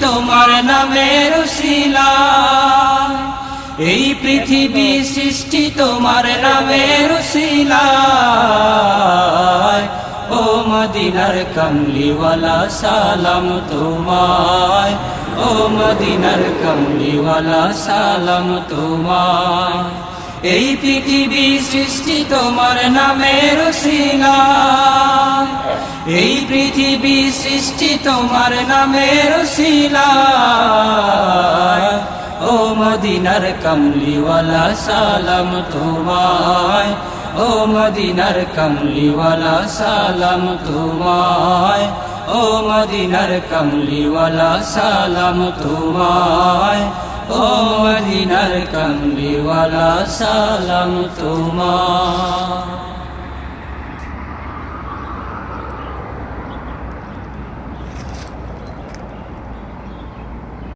তোমার নামের উসিলায়, এই পৃথিবী সৃষ্টি তোমার নামের উসিলায়। ও মদিনার কামলিওয়ালা সালাম তোমায়, ও মদিনার কামলিওয়ালা সালাম তোমায়। এই পৃথিবী সৃষ্টি তোমার নামের উসিলায়, এই পৃথিবী সৃষ্টি তোমার নামের উসিলায়। ও মদিনার কামলিওয়ালা সালাম তোমায়, ও মদিনার কামলিওয়ালা সালাম তোমায়, ও মদিনার কামলিওয়ালা সালাম তোমায়, ও মদিনার কামলিওয়ালা সালাম তোমায়।